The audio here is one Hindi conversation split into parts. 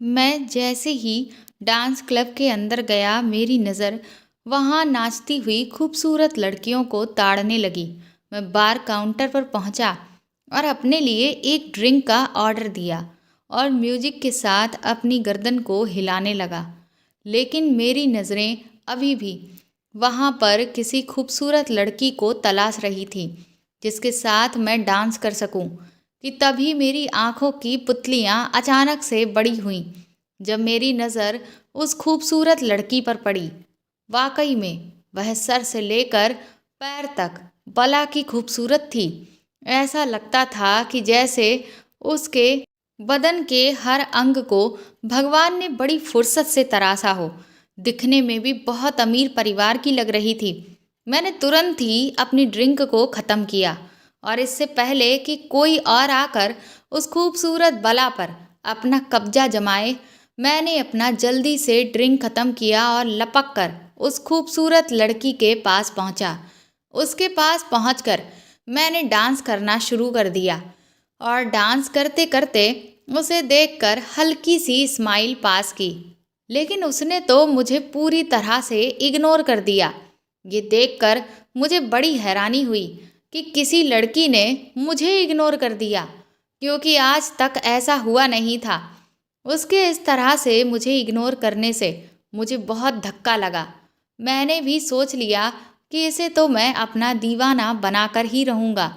मैं जैसे ही डांस क्लब के अंदर गया, मेरी नज़र वहाँ नाचती हुई खूबसूरत लड़कियों को ताड़ने लगी। मैं बार काउंटर पर पहुँचा और अपने लिए एक ड्रिंक का ऑर्डर दिया और म्यूजिक के साथ अपनी गर्दन को हिलाने लगा। लेकिन मेरी नज़रें अभी भी वहाँ पर किसी खूबसूरत लड़की को तलाश रही थी जिसके साथ मैं डांस कर सकूं। कि तभी मेरी आंखों की पुतलियां अचानक से बड़ी हुईं जब मेरी नज़र उस खूबसूरत लड़की पर पड़ी। वाकई में वह सर से लेकर पैर तक बला की खूबसूरत थी। ऐसा लगता था कि जैसे उसके बदन के हर अंग को भगवान ने बड़ी फुर्सत से तराशा हो। दिखने में भी बहुत अमीर परिवार की लग रही थी। मैंने तुरंत ही अपनी ड्रिंक को ख़त्म किया और इससे पहले कि कोई और आकर उस खूबसूरत बला पर अपना कब्जा जमाए, मैंने अपना जल्दी से ड्रिंक ख़त्म किया और लपक कर उस खूबसूरत लड़की के पास पहुंचा। उसके पास पहुंचकर मैंने डांस करना शुरू कर दिया और डांस करते करते उसे देखकर हल्की सी स्माइल पास की। लेकिन उसने तो मुझे पूरी तरह से इग्नोर कर दिया। ये देखकर मुझे बड़ी हैरानी हुई कि किसी लड़की ने मुझे इग्नोर कर दिया, क्योंकि आज तक ऐसा हुआ नहीं था। उसके इस तरह से मुझे इग्नोर करने से मुझे बहुत धक्का लगा। मैंने भी सोच लिया कि इसे तो मैं अपना दीवाना बनाकर ही रहूँगा।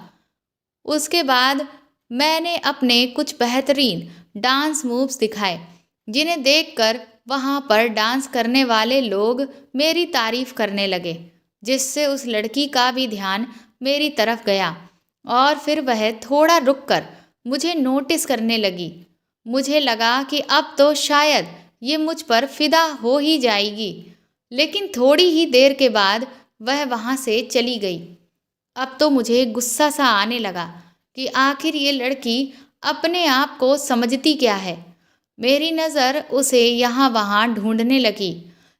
उसके बाद मैंने अपने कुछ बेहतरीन डांस मूव्स दिखाए, जिन्हें देखकर वहाँ पर डांस करने वाले लोग मेरी तारीफ करने लगे, जिससे उस लड़की का भी ध्यान मेरी तरफ गया और फिर वह थोड़ा रुककर मुझे नोटिस करने लगी। मुझे लगा कि अब तो शायद ये मुझ पर फिदा हो ही जाएगी, लेकिन थोड़ी ही देर के बाद वह वहाँ से चली गई। अब तो मुझे गुस्सा सा आने लगा कि आखिर ये लड़की अपने आप को समझती क्या है। मेरी नज़र उसे यहाँ वहाँ ढूंढने लगी,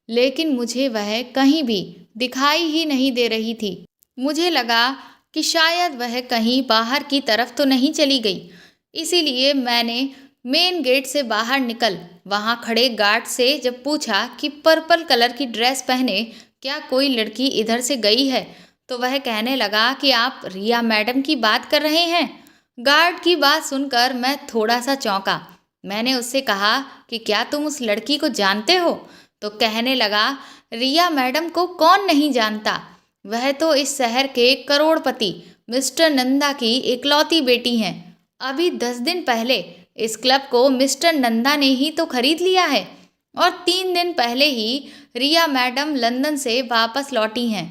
लेकिन मुझे वह कहीं भी दिखाई ही नहीं दे रही थी। मुझे लगा कि शायद वह कहीं बाहर की तरफ तो नहीं चली गई। इसीलिए मैंने मेन गेट से बाहर निकल वहाँ खड़े गार्ड से जब पूछा कि पर्पल कलर की ड्रेस पहने क्या कोई लड़की इधर से गई है, तो वह कहने लगा कि आप रिया मैडम की बात कर रहे हैं। गार्ड की बात सुनकर मैं थोड़ा सा चौंका। मैंने उससे कहा कि क्या तुम उस लड़की को जानते हो? तो कहने लगा, रिया मैडम को कौन नहीं जानता, वह तो इस शहर के करोड़पति मिस्टर नंदा की इकलौती बेटी हैं। अभी 10 दिन पहले इस क्लब को मिस्टर नंदा ने ही तो खरीद लिया है और 3 दिन पहले ही रिया मैडम लंदन से वापस लौटी हैं।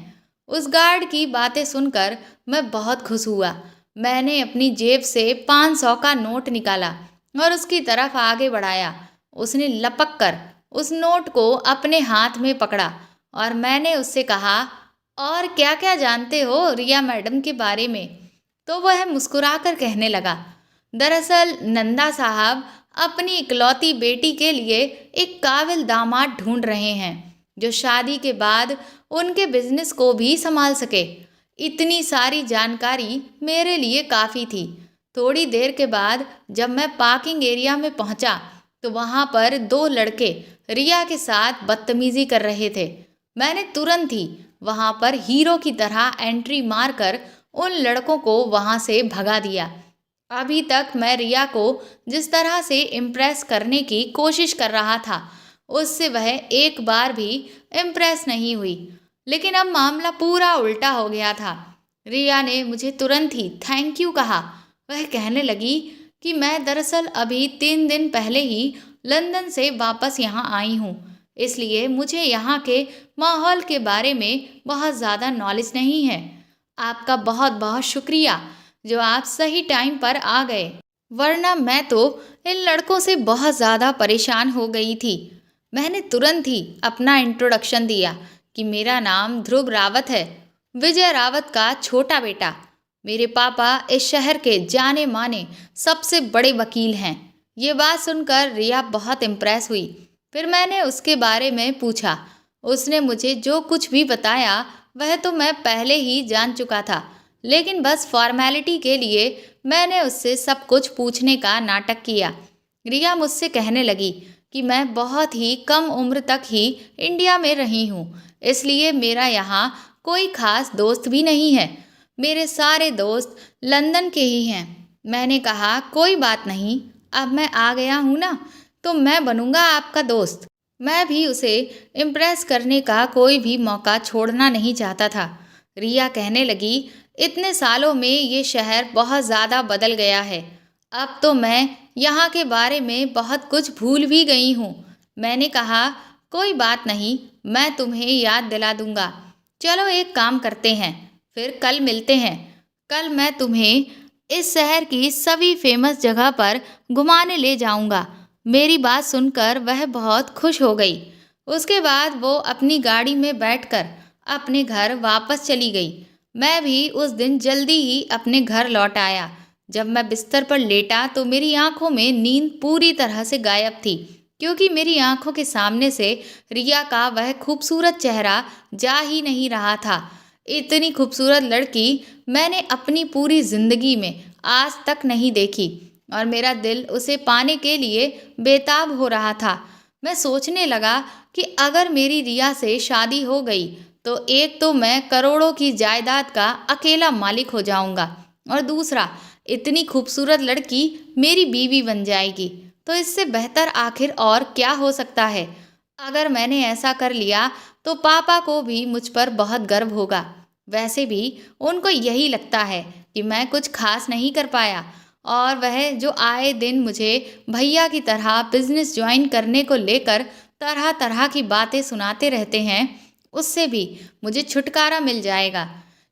उस गार्ड की बातें सुनकर मैं बहुत खुश हुआ। मैंने अपनी जेब से 500 का नोट निकाला और उसकी तरफ आगे बढ़ाया। उसने लपक कर उस नोट को अपने हाथ में पकड़ा और मैंने उससे कहा, और क्या क्या जानते हो रिया मैडम के बारे में? तो वह मुस्कुराकर कहने लगा, दरअसल नंदा साहब अपनी इकलौती बेटी के लिए एक काबिल दामाद ढूंढ रहे हैं जो शादी के बाद उनके बिजनेस को भी संभाल सके। इतनी सारी जानकारी मेरे लिए काफ़ी थी। थोड़ी देर के बाद जब मैं पार्किंग एरिया में पहुंचा तो वहां पर 2 लड़के रिया के साथ बदतमीजी कर रहे थे। मैंने तुरंत ही वहां पर हीरो की तरह एंट्री मारकर उन लड़कों को वहां से भगा दिया। अभी तक मैं रिया को जिस तरह से इम्प्रेस करने की कोशिश कर रहा था, उससे वह एक बार भी इम्प्रेस नहीं हुई। लेकिन अब मामला पूरा उल्टा हो गया था। रिया ने मुझे तुरंत ही थैंक यू कहा। वह कहने लगी कि मैं दरअसल अभी 3 दिन पहले ही लंदन से वापस यहाँ आई हूँ, इसलिए मुझे यहाँ के माहौल के बारे में बहुत ज़्यादा नॉलेज नहीं है। आपका बहुत बहुत शुक्रिया जो आप सही टाइम पर आ गए, वरना मैं तो इन लड़कों से बहुत ज़्यादा परेशान हो गई थी। मैंने तुरंत ही अपना इंट्रोडक्शन दिया कि मेरा नाम ध्रुव रावत है, विजय रावत का छोटा बेटा। मेरे पापा इस शहर के जाने माने सबसे बड़े वकील हैं। ये बात सुनकर रिया बहुत इम्प्रेस हुई। फिर मैंने उसके बारे में पूछा। उसने मुझे जो कुछ भी बताया वह तो मैं पहले ही जान चुका था, लेकिन बस फॉर्मेलिटी के लिए मैंने उससे सब कुछ पूछने का नाटक किया। रिया मुझसे कहने लगी कि मैं बहुत ही कम उम्र तक ही इंडिया में रही हूँ, इसलिए मेरा यहाँ कोई खास दोस्त भी नहीं है। मेरे सारे दोस्त लंदन के ही हैं। मैंने कहा कोई बात नहीं, अब मैं आ गया हूँ ना, तो मैं बनूंगा आपका दोस्त। मैं भी उसे इम्प्रेस करने का कोई भी मौका छोड़ना नहीं चाहता था। रिया कहने लगी, इतने सालों में ये शहर बहुत ज़्यादा बदल गया है। अब तो मैं यहाँ के बारे में बहुत कुछ भूल भी गई हूँ। मैंने कहा कोई बात नहीं, मैं तुम्हें याद दिला दूंगा। चलो एक काम करते हैं, फिर कल मिलते हैं। कल मैं तुम्हें इस शहर की सभी फेमस जगह पर घुमाने ले जाऊंगा। मेरी बात सुनकर वह बहुत खुश हो गई। उसके बाद वो अपनी गाड़ी में बैठकर अपने घर वापस चली गई। मैं भी उस दिन जल्दी ही अपने घर लौट आया। जब मैं बिस्तर पर लेटा तो मेरी आंखों में नींद पूरी तरह से गायब थी, क्योंकि मेरी आंखों के सामने से रिया का वह खूबसूरत चेहरा जा ही नहीं रहा था। इतनी खूबसूरत लड़की मैंने अपनी पूरी जिंदगी में आज तक नहीं देखी और मेरा दिल उसे पाने के लिए बेताब हो रहा था। मैं सोचने लगा कि अगर मेरी रिया से शादी हो गई तो एक तो मैं करोड़ों की जायदाद का अकेला मालिक हो जाऊंगा, और दूसरा इतनी खूबसूरत लड़की मेरी बीवी बन जाएगी। तो इससे बेहतर आखिर और क्या हो सकता है। अगर मैंने ऐसा कर लिया तो पापा को भी मुझ पर बहुत गर्व होगा। वैसे भी उनको यही लगता है कि मैं कुछ खास नहीं कर पाया, और वह जो आए दिन मुझे भैया की तरह बिजनेस ज्वाइन करने को लेकर तरह तरह की बातें सुनाते रहते हैं, उससे भी मुझे छुटकारा मिल जाएगा,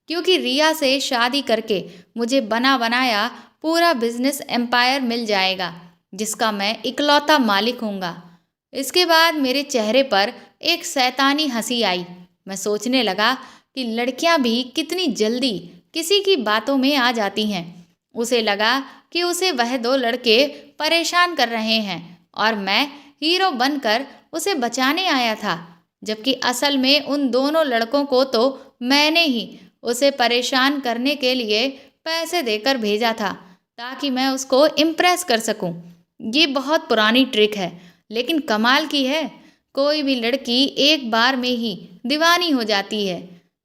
क्योंकि रिया से शादी करके मुझे बना बनाया पूरा बिजनेस एम्पायर मिल जाएगा, जिसका मैं इकलौता मालिक होऊंगा। इसके बाद मेरे चेहरे पर एक शैतानी हंसी आई। मैं सोचने लगा कि लड़कियां भी कितनी जल्दी किसी की बातों में आ जाती हैं। उसे लगा कि उसे वह दो लड़के परेशान कर रहे हैं और मैं हीरो बनकर उसे बचाने आया था, जबकि असल में उन दोनों लड़कों को तो मैंने ही उसे परेशान करने के लिए पैसे देकर भेजा था, ताकि मैं उसको इम्प्रेस कर सकूं। ये बहुत पुरानी ट्रिक है, लेकिन कमाल की है। कोई भी लड़की एक बार में ही दीवानी हो जाती है।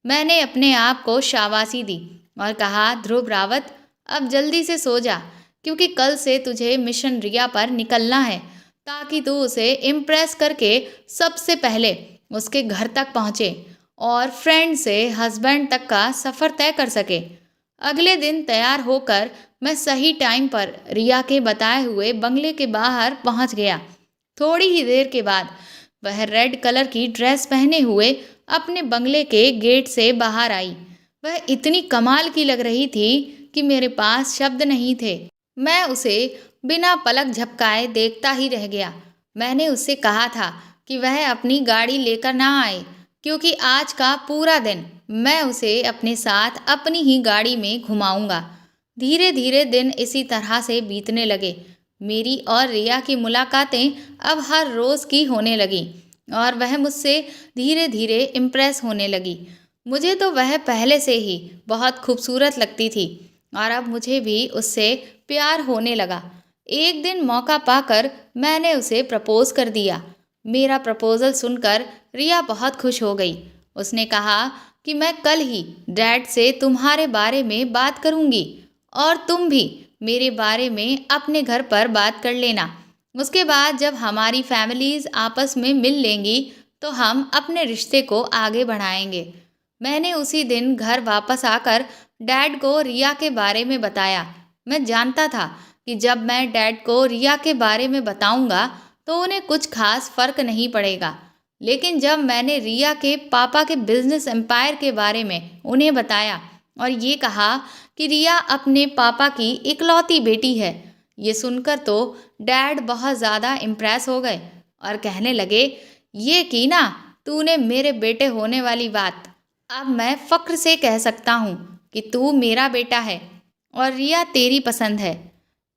मैंने अपने आप को शाबाशी दी और कहा, ध्रुव रावत, अब जल्दी से सो जा, क्योंकि कल से तुझे मिशन रिया पर निकलना है, ताकि तू उसे इम्प्रेस करके सबसे पहले उसके घर तक पहुँचे और फ्रेंड से हस्बैंड तक का सफ़र तय कर सके। अगले दिन तैयार होकर मैं सही टाइम पर रिया के बताए हुए बंगले के बाहर पहुंच गया। थोड़ी ही देर के बाद वह रेड कलर की ड्रेस पहने हुए अपने बंगले के गेट से बाहर आई। वह इतनी कमाल की लग रही थी कि मेरे पास शब्द नहीं थे। मैं उसे बिना पलक झपकाए देखता ही रह गया। मैंने उससे कहा था कि वह अपनी गाड़ी लेकर ना आए, क्योंकि आज का पूरा दिन मैं उसे अपने साथ अपनी ही गाड़ी में घुमाऊंगा। धीरे धीरे दिन इसी तरह से बीतने लगे। मेरी और रिया की मुलाकातें अब हर रोज़ की होने लगी और वह मुझसे धीरे धीरे इम्प्रेस होने लगी। मुझे तो वह पहले से ही बहुत खूबसूरत लगती थी और अब मुझे भी उससे प्यार होने लगा। एक दिन मौका पाकर मैंने उसे प्रपोज कर दिया। मेरा प्रपोजल सुनकर रिया बहुत खुश हो गई। उसने कहा कि मैं कल ही डैड से तुम्हारे बारे में बात करूंगी और तुम भी मेरे बारे में अपने घर पर बात कर लेना। उसके बाद जब हमारी फैमिलीज आपस में मिल लेंगी तो हम अपने रिश्ते को आगे बढ़ाएंगे। मैंने उसी दिन घर वापस आकर डैड को रिया के बारे में बताया। मैं जानता था कि जब मैं डैड को रिया के बारे में बताऊंगा तो उन्हें कुछ खास फर्क नहीं पड़ेगा, लेकिन जब मैंने रिया के पापा के बिजनेस एम्पायर के बारे में उन्हें बताया और ये कहा कि रिया अपने पापा की इकलौती बेटी है, ये सुनकर तो डैड बहुत ज़्यादा इम्प्रेस हो गए और कहने लगे, ये की ना तूने मेरे बेटे होने वाली बात। अब मैं फ़ख्र से कह सकता हूँ कि तू मेरा बेटा है और रिया तेरी पसंद है।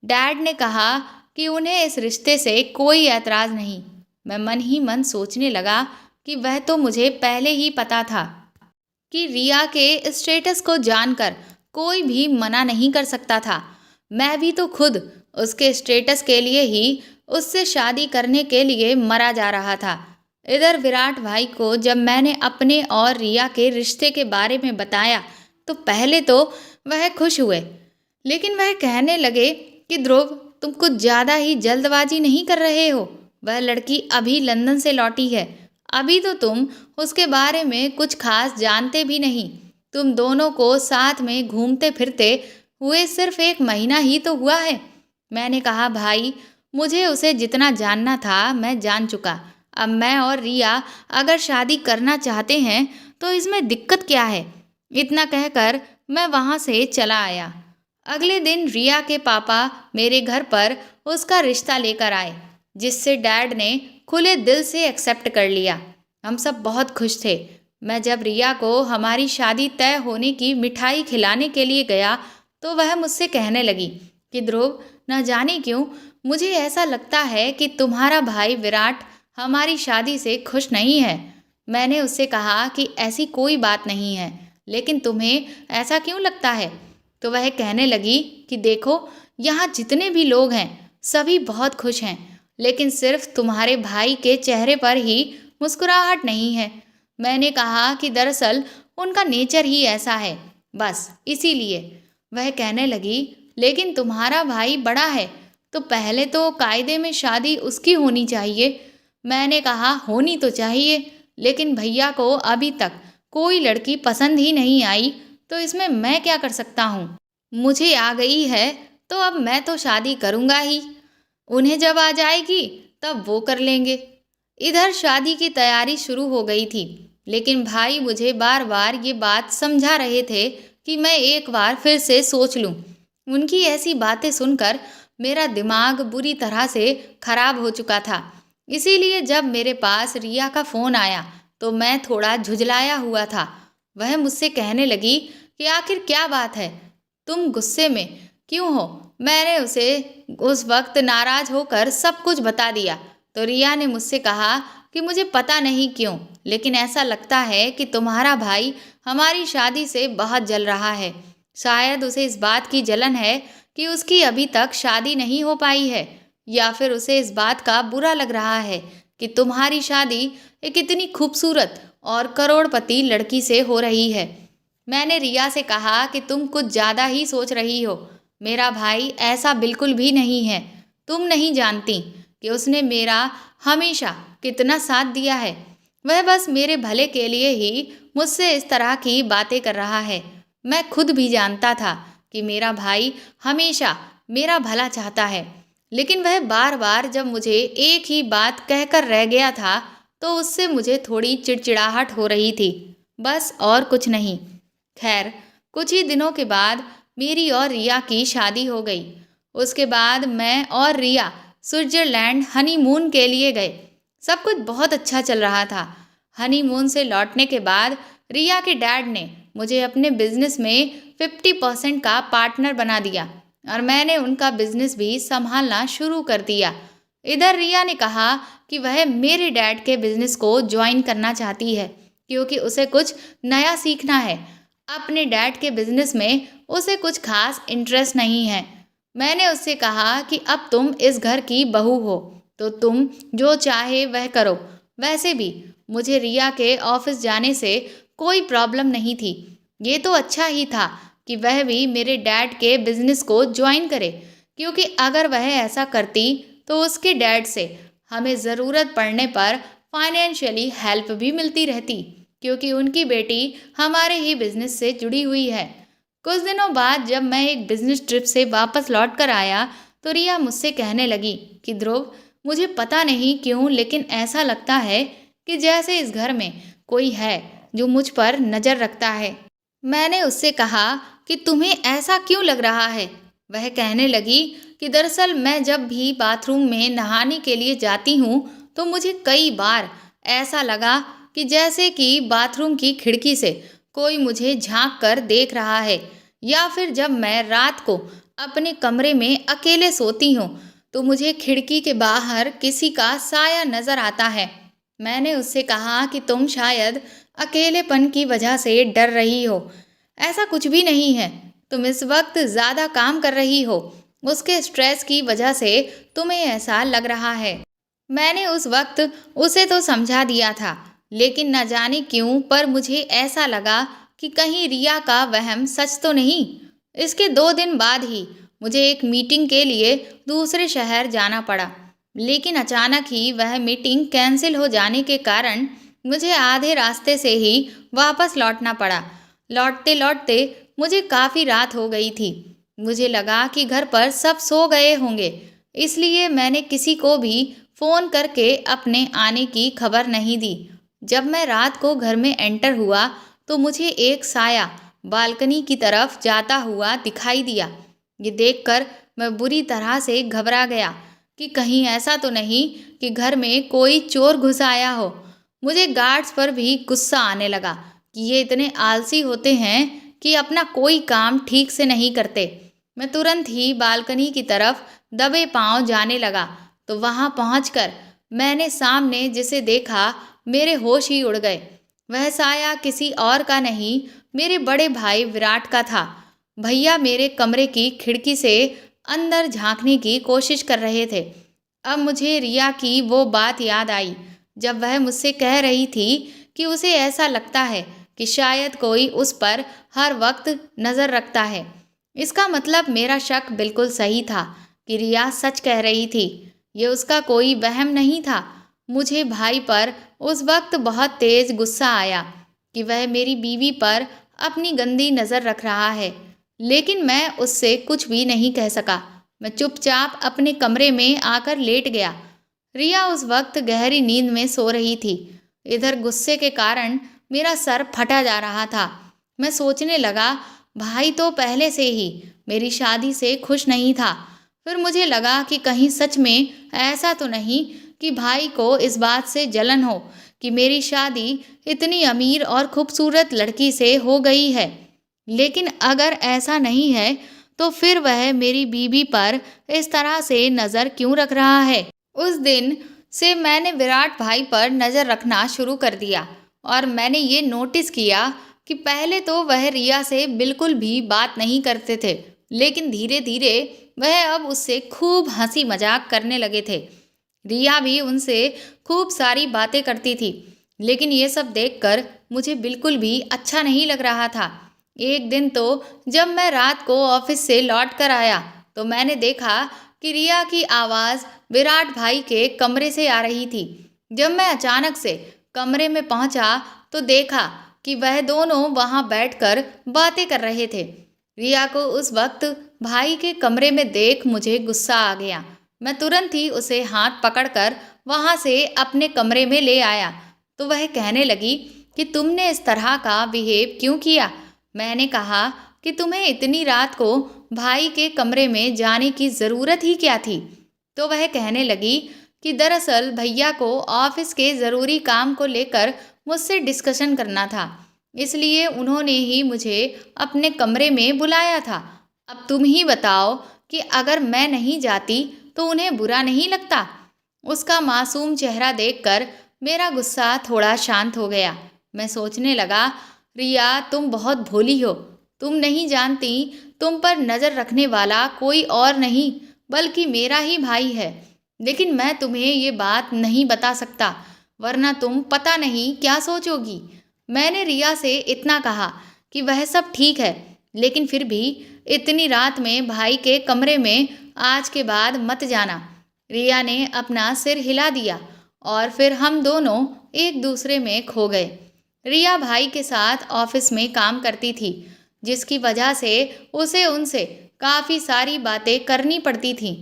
डैड ने कहा कि उन्हें इस रिश्ते से कोई ऐतराज़ नहीं। मैं मन ही मन सोचने लगा कि वह तो मुझे पहले ही पता था कि रिया के स्टेटस को जानकर कोई भी मना नहीं कर सकता था। मैं भी तो खुद उसके स्टेटस के लिए ही उससे शादी करने के लिए मरा जा रहा था। इधर विराट भाई को जब मैंने अपने और रिया के रिश्ते के बारे में बताया तो पहले तो वह खुश हुए, लेकिन वह कहने लगे कि ध्रुव, तुम कुछ ज़्यादा ही जल्दबाजी नहीं कर रहे हो। वह लड़की अभी लंदन से लौटी है। अभी तो तुम उसके बारे में कुछ खास जानते भी नहीं। तुम दोनों को साथ में घूमते फिरते हुए सिर्फ 1 महीना ही तो हुआ है। मैंने कहा, भाई, मुझे उसे जितना जानना था मैं जान चुका। अब मैं और रिया अगर शादी करना चाहते हैं तो इसमें दिक्कत क्या है? इतना कहकर मैं वहाँ से चला आया। अगले दिन रिया के पापा मेरे घर पर उसका रिश्ता लेकर आए, जिससे डैड ने खुले दिल से एक्सेप्ट कर लिया। हम सब बहुत खुश थे। मैं जब रिया को हमारी शादी तय होने की मिठाई खिलाने के लिए गया तो वह मुझसे कहने लगी कि ध्रुव, न जाने क्यों मुझे ऐसा लगता है कि तुम्हारा भाई विराट हमारी शादी से खुश नहीं है। मैंने उससे कहा कि ऐसी कोई बात नहीं है, लेकिन तुम्हें ऐसा क्यों लगता है? तो वह कहने लगी कि देखो, यहाँ जितने भी लोग हैं सभी बहुत खुश हैं, लेकिन सिर्फ तुम्हारे भाई के चेहरे पर ही मुस्कुराहट नहीं है। मैंने कहा कि दरअसल उनका नेचर ही ऐसा है, बस इसीलिए। वह कहने लगी, लेकिन तुम्हारा भाई बड़ा है तो पहले तो कायदे में शादी उसकी होनी चाहिए। मैंने कहा, होनी तो चाहिए, लेकिन भैया को अभी तक कोई लड़की पसंद ही नहीं आई, तो इसमें मैं क्या कर सकता हूँ? मुझे आ गई है तो अब मैं तो शादी करूँगा ही। उन्हें जब आ जाएगी तब वो कर लेंगे। इधर शादी की तैयारी शुरू हो गई थी, लेकिन भाई मुझे बार बार ये बात समझा रहे थे कि मैं एक बार फिर से सोच लूँ। उनकी ऐसी बातें सुनकर मेरा दिमाग बुरी तरह से खराब हो चुका था। इसीलिए जब मेरे पास रिया का फ़ोन आया तो मैं थोड़ा झुंझलाया हुआ था। वह मुझसे कहने लगी कि आखिर क्या बात है, तुम गुस्से में क्यों हो? मैंने उसे उस वक्त नाराज़ होकर सब कुछ बता दिया। तो रिया ने मुझसे कहा कि मुझे पता नहीं क्यों, लेकिन ऐसा लगता है कि तुम्हारा भाई हमारी शादी से बहुत जल रहा है। शायद उसे इस बात की जलन है कि उसकी अभी तक शादी नहीं हो पाई है, या फिर उसे इस बात का बुरा लग रहा है कि तुम्हारी शादी एक इतनी खूबसूरत और करोड़पति लड़की से हो रही है। मैंने रिया से कहा कि तुम कुछ ज़्यादा ही सोच रही हो। मेरा भाई ऐसा बिल्कुल भी नहीं है। तुम नहीं जानती कि उसने मेरा हमेशा कितना साथ दिया है। वह बस मेरे भले के लिए ही मुझसे इस तरह की बातें कर रहा है। मैं खुद भी जानता था कि मेरा भाई हमेशा मेरा भला चाहता है, लेकिन वह बार बार जब मुझे एक ही बात कहकर रह गया था तो उससे मुझे थोड़ी चिड़चिड़ाहट हो रही थी, बस और कुछ नहीं। खैर, कुछ ही दिनों के बाद मेरी और रिया की शादी हो गई। उसके बाद मैं और रिया स्विट्जरलैंड हनीमून के लिए गए। सब कुछ बहुत अच्छा चल रहा था। हनीमून से लौटने के बाद रिया के डैड ने मुझे अपने बिजनेस में 50% का पार्टनर बना दिया और मैंने उनका बिजनेस भी संभालना शुरू कर दिया। इधर रिया ने कहा कि वह मेरे डैड के बिजनेस को ज्वाइन करना चाहती है, क्योंकि उसे कुछ नया सीखना है। अपने डैड के बिजनेस में उसे कुछ खास इंटरेस्ट नहीं है। मैंने उससे कहा कि अब तुम इस घर की बहू हो तो तुम जो चाहे वह करो। वैसे भी मुझे रिया के ऑफिस जाने से कोई प्रॉब्लम नहीं थी। ये तो अच्छा ही था कि वह भी मेरे डैड के बिजनेस को ज्वाइन करे, क्योंकि अगर वह ऐसा करती तो उसके डैड से हमें ज़रूरत पड़ने पर फाइनेंशियली हेल्प भी मिलती रहती, क्योंकि उनकी बेटी हमारे ही बिजनेस से जुड़ी हुई है। कुछ दिनों बाद जब मैं एक बिजनेस ट्रिप से वापस लौट कर आया तो रिया मुझसे कहने लगी कि ध्रुव, मुझे पता नहीं क्यों, लेकिन ऐसा लगता है कि जैसे इस घर में कोई है जो मुझ पर नज़र रखता है। मैंने उससे कहा कि तुम्हें ऐसा क्यों लग रहा है? वह कहने लगी कि दरअसल मैं जब भी बाथरूम में नहाने के लिए जाती हूँ तो मुझे कई बार ऐसा लगा कि जैसे कि बाथरूम की खिड़की से कोई मुझे झांक कर देख रहा है, या फिर जब मैं रात को अपने कमरे में अकेले सोती हूँ तो मुझे खिड़की के बाहर किसी का साया नज़र आता है। मैंने उससे कहा कि तुम शायद अकेलेपन की वजह से डर रही हो। ऐसा कुछ भी नहीं है। तुम इस वक्त ज़्यादा काम कर रही हो उसके स्ट्रेस की वजह से तुम्हें ऐसा लग रहा है। मैंने उस वक्त उसे तो समझा दिया था, लेकिन न जाने क्यों पर मुझे ऐसा लगा कि कहीं रिया का वहम सच तो नहीं। इसके 2 दिन बाद ही मुझे एक मीटिंग के लिए दूसरे शहर जाना पड़ा, लेकिन अचानक ही वह मीटिंग कैंसिल हो जाने के कारण मुझे आधे रास्ते से ही वापस लौटना पड़ा। लौटते लौटते मुझे काफ़ी रात हो गई थी। मुझे लगा कि घर पर सब सो गए होंगे, इसलिए मैंने किसी को भी फ़ोन करके अपने आने की खबर नहीं दी। जब मैं रात को घर में एंटर हुआ तो मुझे एक साया बालकनी की तरफ जाता हुआ दिखाई दिया। ये देखकर मैं बुरी तरह से घबरा गया कि कहीं ऐसा तो नहीं कि घर में कोई चोर घुस आया हो। मुझे गार्ड्स पर भी गुस्सा आने लगा कि ये इतने आलसी होते हैं कि अपना कोई काम ठीक से नहीं करते। मैं तुरंत ही बालकनी की तरफ दबे पांव जाने लगा तो वहां पहुंचकर मैंने सामने जिसे देखा, मेरे होश ही उड़ गए। वह साया किसी और का नहीं, मेरे बड़े भाई विराट का था। भैया मेरे कमरे की खिड़की से अंदर झांकने की कोशिश कर रहे थे। अब मुझे रिया की वो बात याद आई जब वह मुझसे कह रही थी कि उसे ऐसा लगता है कि शायद कोई उस पर हर वक्त नज़र रखता है। इसका मतलब मेरा शक बिल्कुल सही था कि रिया सच कह रही थी। ये उसका कोई वहम नहीं था। मुझे भाई पर उस वक्त बहुत तेज गुस्सा आया कि वह मेरी बीवी पर अपनी गंदी नज़र रख रहा है, लेकिन मैं उससे कुछ भी नहीं कह सका। मैं चुपचाप अपने कमरे में आकर लेट गया। रिया उस वक्त गहरी नींद में सो रही थी। इधर गुस्से के कारण मेरा सर फटा जा रहा था। मैं सोचने लगा, भाई तो पहले से ही मेरी शादी से खुश नहीं था। फिर मुझे लगा कि कहीं सच में ऐसा तो नहीं कि भाई को इस बात से जलन हो कि मेरी शादी इतनी अमीर और खूबसूरत लड़की से हो गई है। लेकिन अगर ऐसा नहीं है तो फिर वह मेरी बीवी पर इस तरह से नज़र क्यों रख रहा है। उस दिन से मैंने विराट भाई पर नज़र रखना शुरू कर दिया और मैंने ये नोटिस किया कि पहले तो वह रिया से बिल्कुल भी बात नहीं करते थे, लेकिन धीरे धीरे वह अब उससे खूब हंसी मजाक करने लगे थे। रिया भी उनसे खूब सारी बातें करती थी, लेकिन ये सब देखकर मुझे बिल्कुल भी अच्छा नहीं लग रहा था। एक दिन तो जब मैं रात को ऑफिस से लौट कर आया तो मैंने देखा कि रिया की आवाज़ विराट भाई के कमरे से आ रही थी। जब मैं अचानक से कमरे में पहुंचा तो देखा कि वह दोनों वहां बैठकर बातें कर रहे थे। रिया को उस वक्त भाई के कमरे में देख मुझे गुस्सा आ गया। मैं तुरंत ही उसे हाथ पकड़कर वहां से अपने कमरे में ले आया तो वह कहने लगी कि तुमने इस तरह का बिहेव क्यों किया। मैंने कहा कि तुम्हें इतनी रात को भाई के कमरे में जाने की ज़रूरत ही क्या थी। तो वह कहने लगी कि दरअसल भैया को ऑफिस के ज़रूरी काम को लेकर मुझसे डिस्कशन करना था, इसलिए उन्होंने ही मुझे अपने कमरे में बुलाया था। अब तुम ही बताओ कि अगर मैं नहीं जाती तो उन्हें बुरा नहीं लगता। उसका मासूम चेहरा देखकर मेरा गुस्सा थोड़ा शांत हो गया। मैं सोचने लगा, रिया तुम बहुत भोली हो। तुम नहीं जानती तुम पर नज़र रखने वाला कोई और नहीं बल्कि मेरा ही भाई है। लेकिन मैं तुम्हें ये बात नहीं बता सकता, वरना तुम पता नहीं क्या सोचोगी। मैंने रिया से इतना कहा कि वह सब ठीक है, लेकिन फिर भी इतनी रात में भाई के कमरे में आज के बाद मत जाना। रिया ने अपना सिर हिला दिया और फिर हम दोनों एक दूसरे में खो गए। रिया भाई के साथ ऑफिस में काम करती थी, जिसकी वजह से उसे उनसे काफ़ी सारी बातें करनी पड़ती थीं।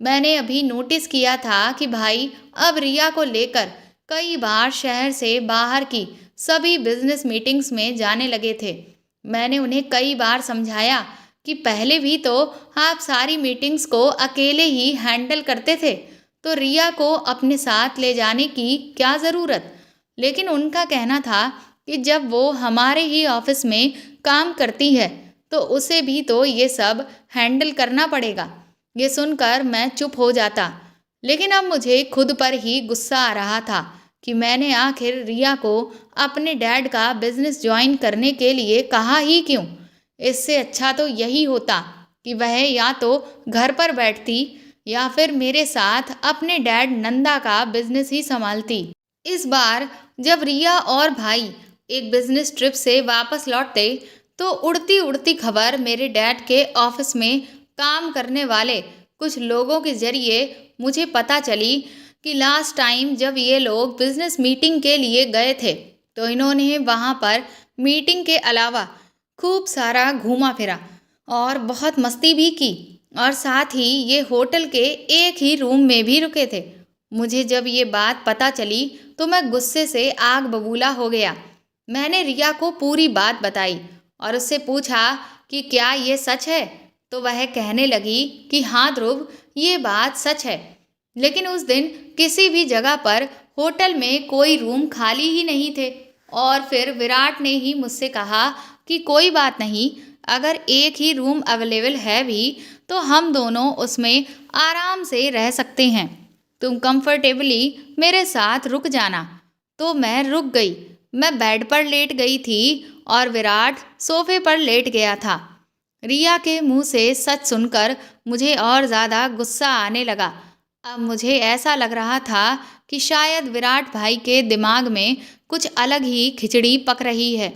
मैंने अभी नोटिस किया था कि भाई अब रिया को लेकर कई बार शहर से बाहर की सभी बिजनेस मीटिंग्स में जाने लगे थे। मैंने उन्हें कई बार समझाया कि पहले भी तो आप सारी मीटिंग्स को अकेले ही हैंडल करते थे, तो रिया को अपने साथ ले जाने की क्या ज़रूरत। लेकिन उनका कहना था कि जब वो हमारे ही ऑफिस में काम करती है तो उसे भी तो ये सब हैंडल करना पड़ेगा। ये सुनकर मैं चुप हो जाता, लेकिन अब मुझे खुद पर ही गुस्सा आ रहा था कि मैंने आखिर रिया को अपने डैड का बिजनेस ज्वाइन करने के लिए कहा ही क्यों। इससे अच्छा तो यही होता कि वह या तो घर पर बैठती या फिर मेरे साथ अपने डैड नंदा का बिजनेस ही संभालती। इस बार जब रिया और भाई एक बिजनेस ट्रिप से वापस लौटते तो उड़ती उड़ती खबर मेरे डैड के ऑफिस में काम करने वाले कुछ लोगों के जरिए मुझे पता चली कि लास्ट टाइम जब ये लोग बिजनेस मीटिंग के लिए गए थे तो इन्होंने वहाँ पर मीटिंग के अलावा खूब सारा घूमा फिरा और बहुत मस्ती भी की और साथ ही ये होटल के एक ही रूम में भी रुके थे। मुझे जब ये बात पता चली तो मैं गुस्से से आग बबूला हो गया। मैंने रिया को पूरी बात बताई और उससे पूछा कि क्या ये सच है, तो वह कहने लगी कि हाँ ध्रुव, ये बात सच है। लेकिन उस दिन किसी भी जगह पर होटल में कोई रूम खाली ही नहीं थे और फिर विराट ने ही मुझसे कहा कि कोई बात नहीं, अगर एक ही रूम अवेलेबल है भी तो हम दोनों उसमें आराम से रह सकते हैं, तुम कंफर्टेबली मेरे साथ रुक जाना। तो मैं रुक गई। मैं बेड पर लेट गई थी और विराट सोफे पर लेट गया था। रिया के मुंह से सच सुनकर मुझे और ज़्यादा गुस्सा आने लगा। अब मुझे ऐसा लग रहा था कि शायद विराट भाई के दिमाग में कुछ अलग ही खिचड़ी पक रही है।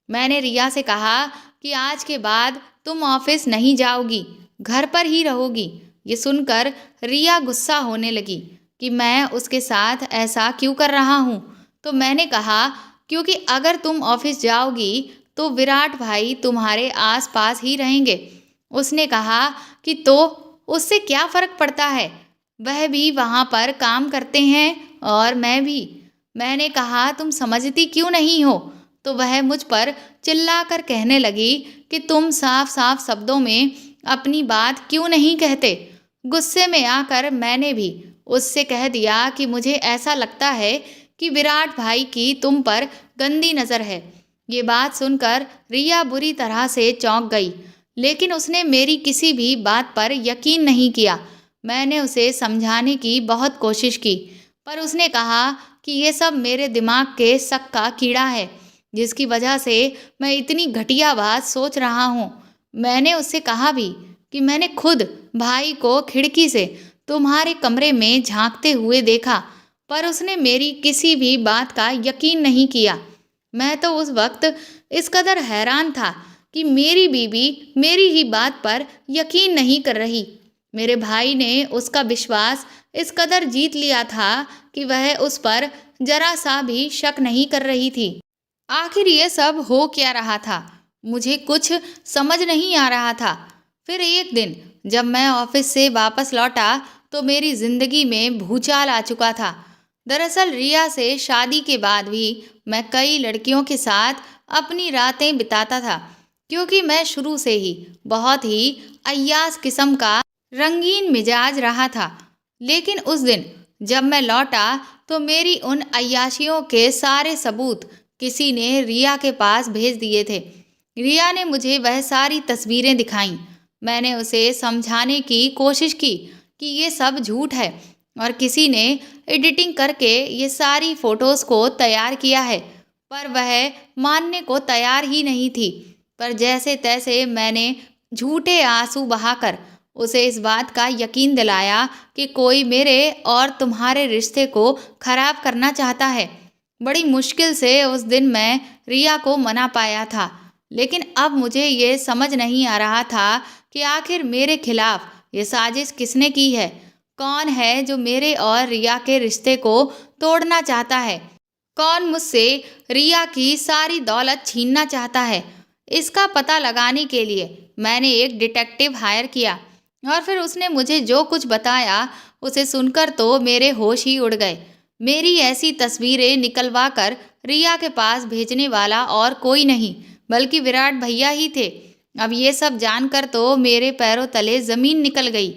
मैंने रिया से कहा कि आज के बाद तुम ऑफिस नहीं जाओगी, घर पर ही रहोगी। ये सुनकर रिया गुस्सा होने लगी कि मैं उसके साथ ऐसा क्यों कर रहा हूँ। तो मैंने कहा क्योंकि अगर तुम ऑफिस जाओगी तो विराट भाई तुम्हारे आसपास ही रहेंगे। उसने कहा कि तो उससे क्या फ़र्क पड़ता है, वह भी वहाँ पर काम करते हैं और मैं भी। मैंने कहा तुम समझती क्यों नहीं हो। तो वह मुझ पर चिल्लाकर कहने लगी कि तुम साफ साफ शब्दों में अपनी बात क्यों नहीं कहते। गुस्से में आकर मैंने भी उससे कह दिया कि मुझे ऐसा लगता है कि विराट भाई की तुम पर गंदी नज़र है। ये बात सुनकर रिया बुरी तरह से चौंक गई, लेकिन उसने मेरी किसी भी बात पर यकीन नहीं किया। मैंने उसे समझाने की बहुत कोशिश की, पर उसने कहा कि ये सब मेरे दिमाग के शक का कीड़ा है, जिसकी वजह से मैं इतनी घटिया बात सोच रहा हूँ। मैंने उससे कहा भी कि मैंने खुद भाई को खिड़की से तुम्हारे कमरे में झांकते हुए देखा, पर उसने मेरी किसी भी बात का यकीन नहीं किया। मैं तो उस वक्त इस कदर हैरान था कि मेरी बीवी मेरी ही बात पर यकीन नहीं कर रही। मेरे भाई ने उसका विश्वास इस कदर जीत लिया था कि वह उस पर जरा सा भी शक नहीं कर रही थी। आखिर ये सब हो क्या रहा था, मुझे कुछ समझ नहीं आ रहा था। फिर एक दिन जब मैं ऑफिस से वापस लौटा तो मेरी जिंदगी में भूचाल आ चुका था। दरअसल रिया से शादी के बाद भी मैं कई लड़कियों के साथ अपनी रातें बिताता था, क्योंकि मैं शुरू से ही बहुत ही अय्यास किस्म का रंगीन मिजाज रहा था। लेकिन उस दिन जब मैं लौटा तो मेरी उन अय्याशियों के सारे सबूत किसी ने रिया के पास भेज दिए थे। रिया ने मुझे वह सारी तस्वीरें दिखाईं। मैंने उसे समझाने की कोशिश की कि ये सब झूठ है और किसी ने एडिटिंग करके ये सारी फोटोज़ को तैयार किया है, पर वह मानने को तैयार ही नहीं थी। पर जैसे तैसे मैंने झूठे आंसू बहाकर उसे इस बात का यकीन दिलाया कि कोई मेरे और तुम्हारे रिश्ते को खराब करना चाहता है। बड़ी मुश्किल से उस दिन मैं रिया को मना पाया था, लेकिन अब मुझे ये समझ नहीं आ रहा था कि आखिर मेरे खिलाफ ये साजिश किसने की है। कौन है जो मेरे और रिया के रिश्ते को तोड़ना चाहता है। कौन मुझसे रिया की सारी दौलत छीनना चाहता है। इसका पता लगाने के लिए मैंने एक डिटेक्टिव हायर किया और फिर उसने मुझे जो कुछ बताया उसे सुनकर तो मेरे होश ही उड़ गए। मेरी ऐसी तस्वीरें निकलवा कर रिया के पास भेजने वाला और कोई नहीं बल्कि विराट भैया ही थे। अब ये सब जानकर तो मेरे पैरों तले ज़मीन निकल गई।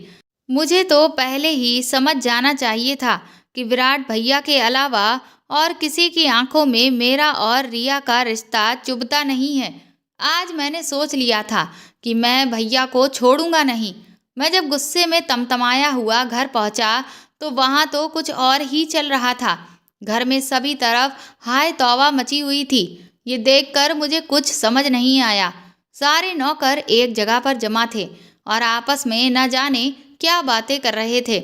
मुझे तो पहले ही समझ जाना चाहिए था कि विराट भैया के अलावा और किसी की आंखों में मेरा और रिया का रिश्ता चुभता नहीं है। आज मैंने सोच लिया था कि मैं भैया को छोड़ूंगा नहीं। मैं जब गुस्से में तमतमाया हुआ घर पहुंचा तो वहां तो कुछ और ही चल रहा था। घर में सभी तरफ हाय तौबा मची हुई थी। ये देखकर मुझे कुछ समझ नहीं आया। सारे नौकर एक जगह पर जमा थे और आपस में न जाने क्या बातें कर रहे थे।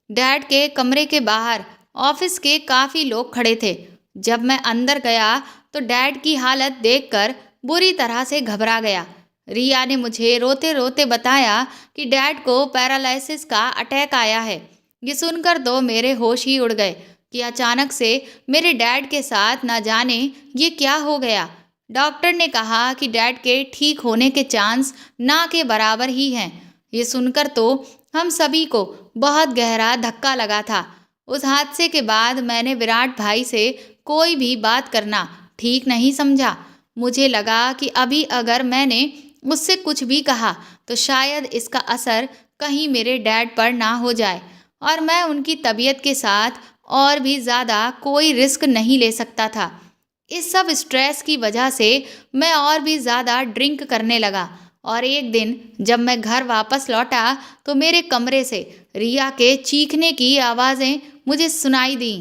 डैड के कमरे के बाहर ऑफिस के काफ़ी लोग खड़े थे। जब मैं अंदर गया तो डैड की हालत देखकर बुरी तरह से घबरा गया। रिया ने मुझे रोते रोते बताया कि डैड को पैरालिसिस का अटैक आया है। ये सुनकर तो मेरे होश ही उड़ गए कि अचानक से मेरे डैड के साथ न जाने ये क्या हो गया। डॉक्टर ने कहा कि डैड के ठीक होने के चांस ना के बराबर ही हैं। ये सुनकर तो हम सभी को बहुत गहरा धक्का लगा था। उस हादसे के बाद मैंने विराट भाई से कोई भी बात करना ठीक नहीं समझा। मुझे लगा कि अभी अगर मैंने उससे कुछ भी कहा तो शायद इसका असर कहीं मेरे डैड पर ना हो जाए और मैं उनकी तबीयत के साथ और भी ज़्यादा कोई रिस्क नहीं ले सकता था। इस सब स्ट्रेस की वजह से मैं और भी ज़्यादा ड्रिंक करने लगा और एक दिन जब मैं घर वापस लौटा तो मेरे कमरे से रिया के चीखने की आवाज़ें मुझे सुनाई दी,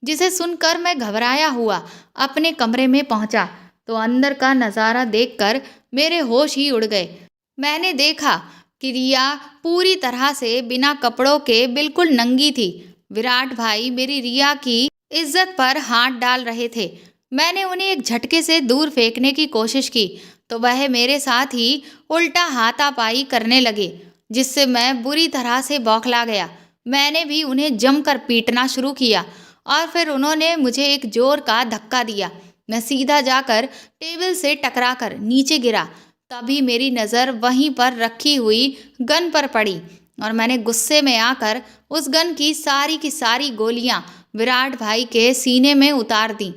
जिसे सुनकर मैं घबराया हुआ अपने कमरे में पहुंचा तो अंदर का नज़ारा देखकर मेरे होश ही उड़ गए। मैंने देखा कि रिया पूरी तरह से बिना कपड़ों के बिल्कुल नंगी थी। विराट भाई मेरी रिया की इज्जत पर हाथ डाल रहे थे। मैंने उन्हें एक झटके से दूर फेंकने की कोशिश की तो वह मेरे साथ ही उल्टा हाथापाई करने लगे, जिससे मैं बुरी तरह से बौखला गया। मैंने भी उन्हें जमकर पीटना शुरू किया और फिर उन्होंने मुझे एक जोर का धक्का दिया। मैं सीधा जाकर टेबल से टकराकर नीचे गिरा। तभी मेरी नज़र वहीं पर रखी हुई गन पर पड़ी और मैंने गुस्से में आकर उस गन की सारी गोलियां विराट भाई के सीने में उतार दी।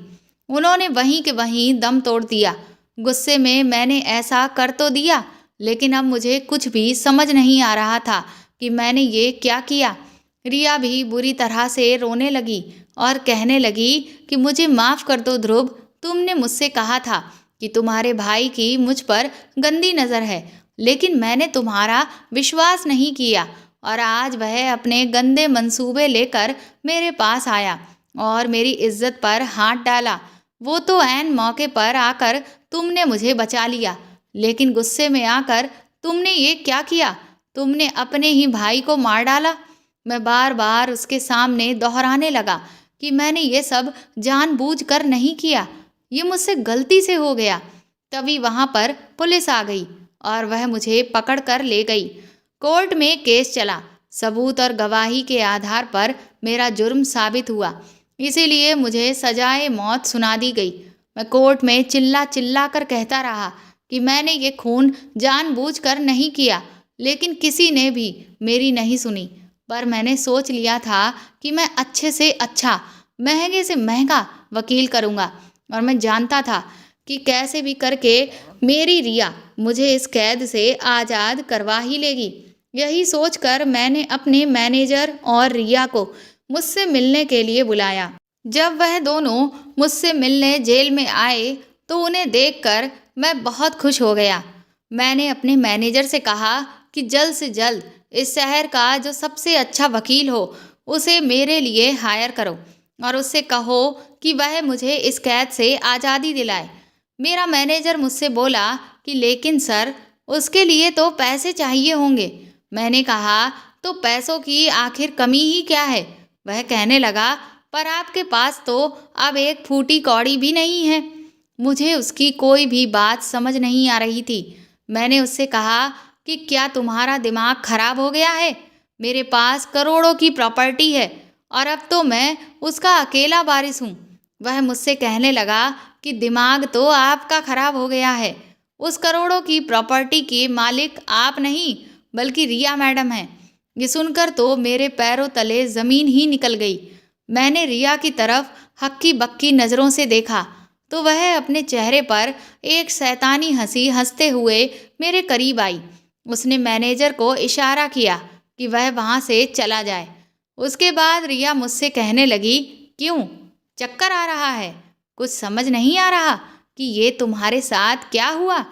उन्होंने वहीं के वहीं दम तोड़ दिया। गुस्से में मैंने ऐसा कर तो दिया, लेकिन अब मुझे कुछ भी समझ नहीं आ रहा था कि मैंने ये क्या किया। रिया भी बुरी तरह से रोने लगी और कहने लगी कि मुझे माफ़ कर दो ध्रुव, तुमने मुझसे कहा था कि तुम्हारे भाई की मुझ पर गंदी नज़र है, लेकिन मैंने तुम्हारा विश्वास नहीं किया और आज वह अपने गंदे मंसूबे लेकर मेरे पास आया और मेरी इज्जत पर हाथ डाला। वो तो ऐन मौके पर आकर तुमने मुझे बचा लिया, लेकिन गुस्से में आकर तुमने ये क्या किया? तुमने अपने ही भाई को मार डाला। मैं बार बार उसके सामने दोहराने लगा कि मैंने ये सब जानबूझकर नहीं किया, ये मुझसे गलती से हो गया। तभी वहाँ पर पुलिस आ गई और वह मुझे पकड़ कर ले गई। कोर्ट में केस चला। सबूत और गवाही के आधार पर मेरा जुर्म साबित हुआ, इसीलिए मुझे सजाए मौत सुना दी गई। मैं कोर्ट में चिल्ला चिल्ला कर कहता रहा कि मैंने ये खून जानबूझकर नहीं किया, लेकिन किसी ने भी मेरी नहीं सुनी। पर मैंने सोच लिया था कि मैं अच्छे से अच्छा, महंगे से महंगा वकील करूँगा और मैं जानता था कि कैसे भी करके मेरी रिया मुझे इस कैद से आज़ाद करवा ही लेगी। यही सोचकर मैंने अपने मैनेजर और रिया को मुझसे मिलने के लिए बुलाया। जब वह दोनों मुझसे मिलने जेल में आए तो उन्हें देखकर मैं बहुत खुश हो गया। मैंने अपने मैनेजर से कहा कि जल्द से जल्द इस शहर का जो सबसे अच्छा वकील हो उसे मेरे लिए हायर करो और उससे कहो कि वह मुझे इस कैद से आज़ादी दिलाए। मेरा मैनेजर मुझसे बोला कि लेकिन सर, उसके लिए तो पैसे चाहिए होंगे। मैंने कहा तो पैसों की आखिर कमी ही क्या है? वह कहने लगा, पर आपके पास तो अब एक फूटी कौड़ी भी नहीं है। मुझे उसकी कोई भी बात समझ नहीं आ रही थी। मैंने उससे कहा कि क्या तुम्हारा दिमाग खराब हो गया है? मेरे पास करोड़ों की प्रॉपर्टी है और अब तो मैं उसका अकेला वारिस हूँ। वह मुझसे कहने लगा कि दिमाग तो आपका खराब हो गया है। उस करोड़ों की प्रॉपर्टी के मालिक आप नहीं बल्कि रिया मैडम हैं। ये सुनकर तो मेरे पैरों तले ज़मीन ही निकल गई। मैंने रिया की तरफ हक्की बक्की नज़रों से देखा तो वह अपने चेहरे पर एक शैतानी हंसी हंसते हुए मेरे करीब आई। उसने मैनेजर को इशारा किया कि वह वहाँ से चला जाए। उसके बाद रिया मुझसे कहने लगी, क्यों, चक्कर आ रहा है? कुछ समझ नहीं आ रहा कि ये तुम्हारे साथ क्या हुआ?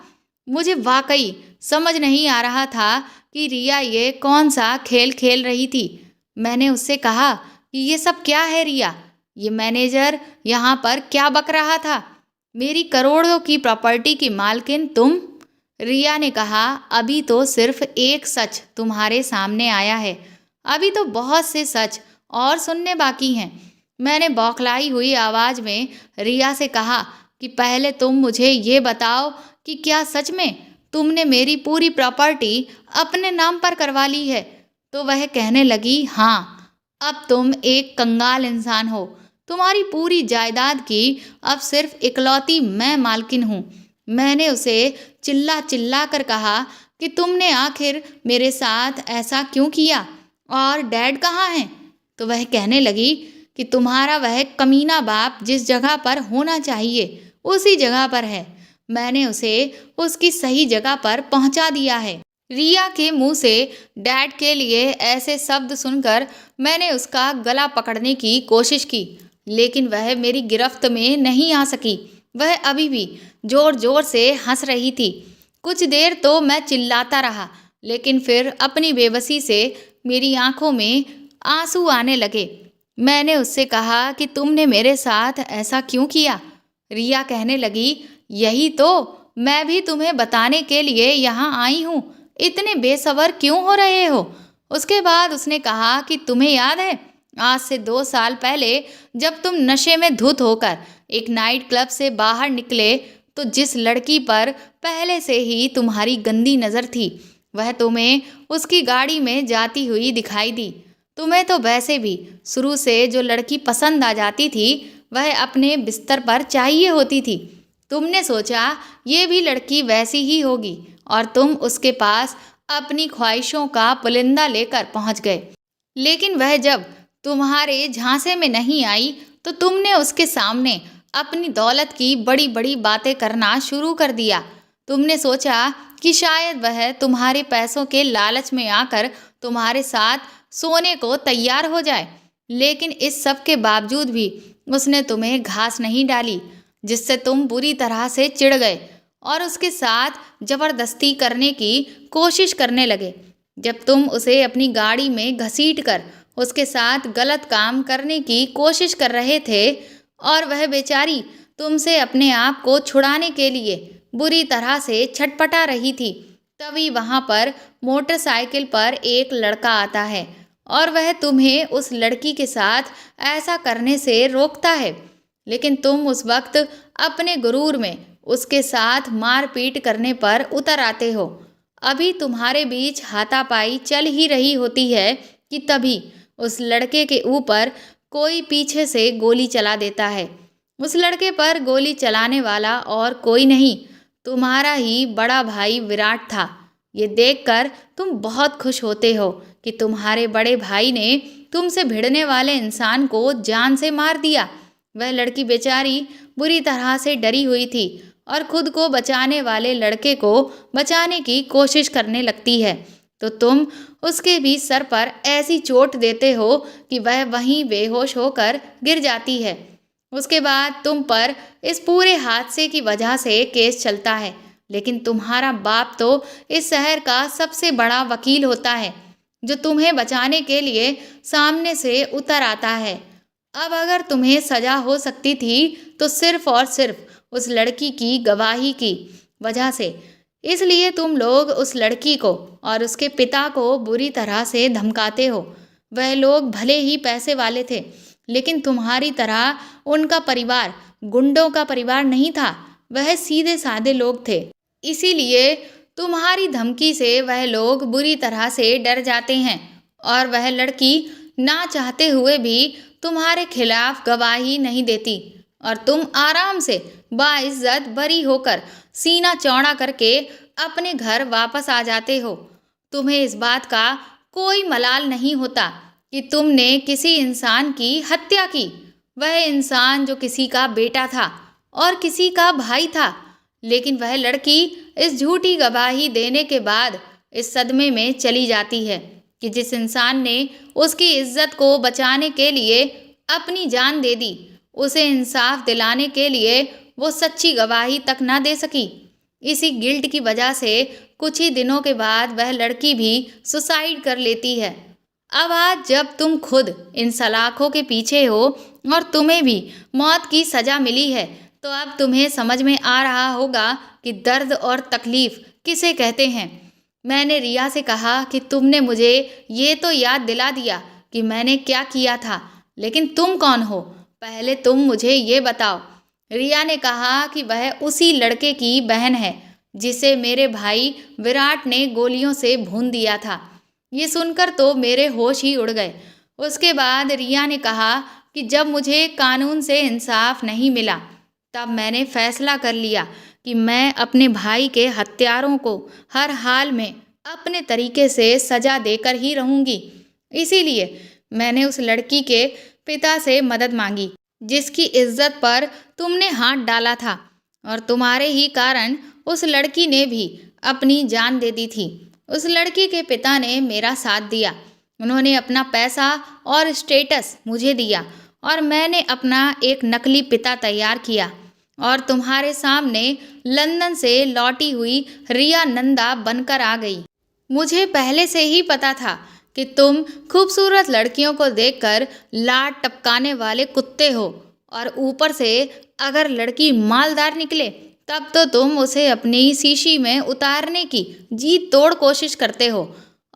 मुझे वाकई समझ नहीं आ रहा था कि रिया ये कौन सा खेल खेल रही थी। मैंने उससे कहा कि ये सब क्या है रिया? ये मैनेजर यहाँ पर क्या बक रहा था? मेरी करोड़ों की प्रॉपर्टी की मालकिन तुम? रिया ने कहा, अभी तो सिर्फ एक सच तुम्हारे सामने आया है, अभी तो बहुत से सच और सुनने बाकी हैं। मैंने बौखलाई हुई आवाज में रिया से कहा कि पहले तुम मुझे ये बताओ कि क्या सच में तुमने मेरी पूरी प्रॉपर्टी अपने नाम पर करवा ली है? तो वह कहने लगी, हाँ, अब तुम एक कंगाल इंसान हो। तुम्हारी पूरी जायदाद की अब सिर्फ इकलौती मैं मालकिन हूँ। मैंने उसे चिल्ला चिल्ला कर कहा कि तुमने आखिर मेरे साथ ऐसा क्यों किया और डैड कहाँ हैं? तो वह कहने लगी कि तुम्हारा वह कमीना बाप जिस जगह पर होना चाहिए उसी जगह पर है। मैंने उसे उसकी सही जगह पर पहुंचा दिया है। रिया के मुंह से डैड के लिए ऐसे शब्द सुनकर मैंने उसका गला पकड़ने की कोशिश की, लेकिन वह मेरी गिरफ्त में नहीं आ सकी। वह अभी भी जोर जोर से हंस रही थी। कुछ देर तो मैं चिल्लाता रहा, लेकिन फिर अपनी बेबसी से मेरी आंखों में आंसू आने लगे। मैंने उससे कहा कि तुमने मेरे साथ ऐसा क्यों किया? रिया कहने लगी, यही तो मैं भी तुम्हें बताने के लिए यहाँ आई हूँ। इतने बेसब्र क्यों हो रहे हो? उसके बाद उसने कहा कि तुम्हें याद है, आज से 2 साल पहले जब तुम नशे में धुत होकर एक नाइट क्लब से बाहर निकले, तो जिस लड़की पर पहले से ही तुम्हारी गंदी नज़र थी, वह तुम्हें उसकी गाड़ी में जाती हुई दिखाई दी। तुम्हें तो वैसे भी शुरू से जो लड़की पसंद आ जाती थी, वह अपने बिस्तर पर चाहिए होती थी। तुमने सोचा ये भी लड़की वैसी ही होगी और तुम उसके पास अपनी ख्वाहिशों का पुलिंदा लेकर पहुंच गए। लेकिन वह जब तुम्हारे झांसे में नहीं आई, तो तुमने उसके सामने अपनी दौलत की बड़ी बड़ी बातें करना शुरू कर दिया। तुमने सोचा कि शायद वह तुम्हारे पैसों के लालच में आकर तुम्हारे साथ सोने को तैयार हो जाए, लेकिन इस सब के बावजूद भी उसने तुम्हें घास नहीं डाली, जिससे तुम बुरी तरह से चिढ़ गए और उसके साथ जबरदस्ती करने की कोशिश करने लगे। जब तुम उसे अपनी गाड़ी में घसीट कर उसके साथ गलत काम करने की कोशिश कर रहे थे और वह बेचारी तुमसे अपने आप को छुड़ाने के लिए बुरी तरह से छटपटा रही थी, तभी वहां पर मोटरसाइकिल पर एक लड़का आता है और वह तुम्हें उस लड़की के साथ ऐसा करने से रोकता है। लेकिन तुम उस वक्त अपने गुरूर में उसके साथ मारपीट करने पर उतर आते हो। अभी तुम्हारे बीच हाथापाई चल ही रही होती है कि तभी उस लड़के के ऊपर कोई पीछे से गोली चला देता है। उस लड़के पर गोली चलाने वाला और कोई नहीं, तुम्हारा ही बड़ा भाई विराट था। ये देखकर तुम बहुत खुश होते हो कि तुम्हारे बड़े भाई ने तुमसे भिड़ने वाले इंसान को जान से मार दिया। वह लड़की बेचारी बुरी तरह से डरी हुई थी और खुद को बचाने वाले लड़के को बचाने की कोशिश करने लगती है, तो तुम उसके भी सर पर ऐसी चोट देते हो कि वह वहीं बेहोश होकर गिर जाती है। उसके बाद तुम पर इस पूरे हादसे की वजह से केस चलता है, लेकिन तुम्हारा बाप तो इस शहर का सबसे बड़ा वकील होता है, जो तुम्हें बचाने के लिए सामने से उतर आता है। अब अगर तुम्हें सजा हो सकती थी तो सिर्फ और सिर्फ उस लड़की की गवाही की वजह से। इसलिए तुम लोग उस लड़की को और उसके पिता को बुरी तरह से धमकाते हो। वह लोग भले ही पैसे वाले थे, लेकिन तुम्हारी तरह उनका परिवार गुंडों का परिवार नहीं था। वह सीधे साधे लोग थे। इसीलिए तुम्हारी धमकी से वह लोग बुरी तरह से डर जाते हैं और वह लड़की ना चाहते हुए भी तुम्हारे खिलाफ गवाही नहीं देती और तुम आराम से बाइज्जत बरी होकर सीना चौड़ा करके अपने घर वापस आ जाते हो। तुम्हें इस बात का कोई मलाल नहीं होता कि तुमने किसी इंसान की हत्या की। वह इंसान जो किसी का बेटा था और किसी का भाई था, लेकिन वह लड़की इस झूठी गवाही देने के बाद इस सदमे में चली जाती है कि जिस इंसान ने उसकी इज्जत को बचाने के लिए अपनी जान दे दी, उसे इंसाफ दिलाने के लिए वो सच्ची गवाही तक ना दे सकी। इसी गिल्ट की वजह से कुछ ही दिनों के बाद वह लड़की भी सुसाइड कर लेती है। अब आज जब तुम खुद इन सलाखों के पीछे हो और तुम्हें भी मौत की सजा मिली है, तो अब तुम्हें समझ में आ रहा होगा कि दर्द और तकलीफ किसे कहते हैं। मैंने रिया से कहा कि तुमने मुझे ये तो याद दिला दिया कि मैंने क्या किया था, लेकिन तुम कौन हो, पहले तुम मुझे ये बताओ। रिया ने कहा कि वह उसी लड़के की बहन है जिसे मेरे भाई विराट ने गोलियों से भून दिया था। ये सुनकर तो मेरे होश ही उड़ गए। उसके बाद रिया ने कहा कि जब मुझे कानून से इंसाफ नहीं मिला, तब मैंने फैसला कर लिया कि मैं अपने भाई के हत्यारों को हर हाल में अपने तरीके से सजा देकर ही रहूंगी। इसीलिए मैंने उस लड़की के पिता से मदद मांगी जिसकी इज्जत पर तुमने हाथ डाला था, और तुम्हारे ही कारण उस लड़की ने भी अपनी जान दे दी थी। उस लड़की के पिता ने मेरा साथ दिया। उन्होंने अपना पैसा और स्टेटस मुझे दिया और मैंने अपना एक नकली पिता तैयार किया और तुम्हारे सामने लंदन से लौटी हुई रिया नंदा बनकर आ गई। मुझे पहले से ही पता था कि तुम खूबसूरत लड़कियों को देखकर लाड टपकाने वाले कुत्ते हो, और ऊपर से अगर लड़की मालदार निकले तब तो तुम उसे अपनी शीशी में उतारने की जी तोड़ कोशिश करते हो।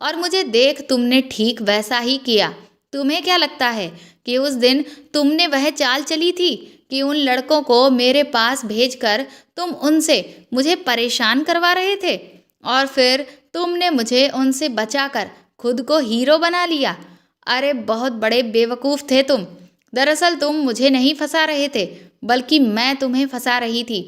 और मुझे देख तुमने ठीक वैसा ही किया। तुम्हें क्या लगता है कि उस दिन तुमने वह चाल चली थी कि उन लड़कों को मेरे पास भेजकर तुम उनसे मुझे परेशान करवा रहे थे, और फिर तुमने मुझे उनसे बचाकर खुद को हीरो बना लिया। अरे बहुत बड़े बेवकूफ़ थे तुम। दरअसल तुम मुझे नहीं फंसा रहे थे, बल्कि मैं तुम्हें फंसा रही थी।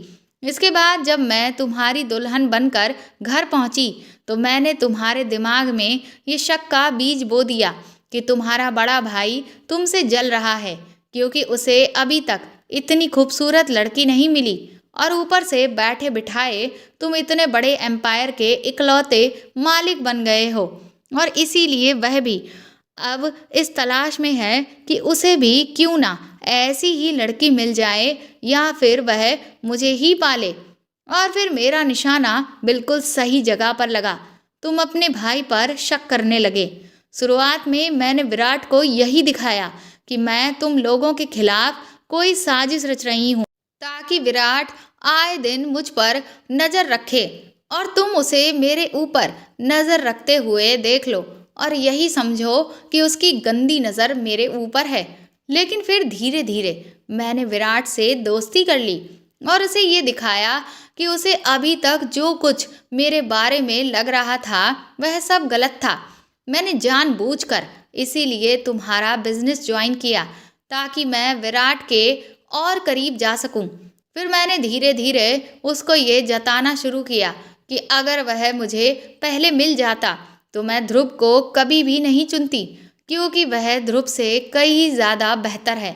इसके बाद जब मैं तुम्हारी दुल्हन बनकर घर पहुंची तो मैंने तुम्हारे दिमाग में ये शक का बीज बो दिया कि तुम्हारा बड़ा भाई तुमसे जल रहा है, क्योंकि उसे अभी तक इतनी खूबसूरत लड़की नहीं मिली, और ऊपर से बैठे बिठाए तुम इतने बड़े एम्पायर के इकलौते मालिक बन गए हो। और इसीलिए वह भी अब इस तलाश में है कि उसे भी क्यों ना ऐसी ही लड़की मिल जाए, या फिर वह मुझे ही पाले। और फिर मेरा निशाना बिल्कुल सही जगह पर लगा। तुम अपने भाई पर शक करने लगे। शुरुआत में मैंने विराट को यही दिखाया कि मैं तुम लोगों के खिलाफ कोई साजिश रच रही हूँ, ताकि विराट आए दिन मुझ पर नज़र रखे और तुम उसे मेरे ऊपर नज़र रखते हुए देख लो और यही समझो कि उसकी गंदी नज़र मेरे ऊपर है। लेकिन फिर धीरे धीरे मैंने विराट से दोस्ती कर ली और उसे ये दिखाया कि उसे अभी तक जो कुछ मेरे बारे में लग रहा था वह सब गलत था। मैंने जानबूझकर इसीलिए तुम्हारा बिजनेस ज्वाइन किया, ताकि मैं विराट के और करीब जा सकूं। फिर मैंने धीरे धीरे उसको ये जताना शुरू किया कि अगर वह मुझे पहले मिल जाता तो मैं ध्रुव को कभी भी नहीं चुनती, क्योंकि वह ध्रुव से कई ज़्यादा बेहतर है।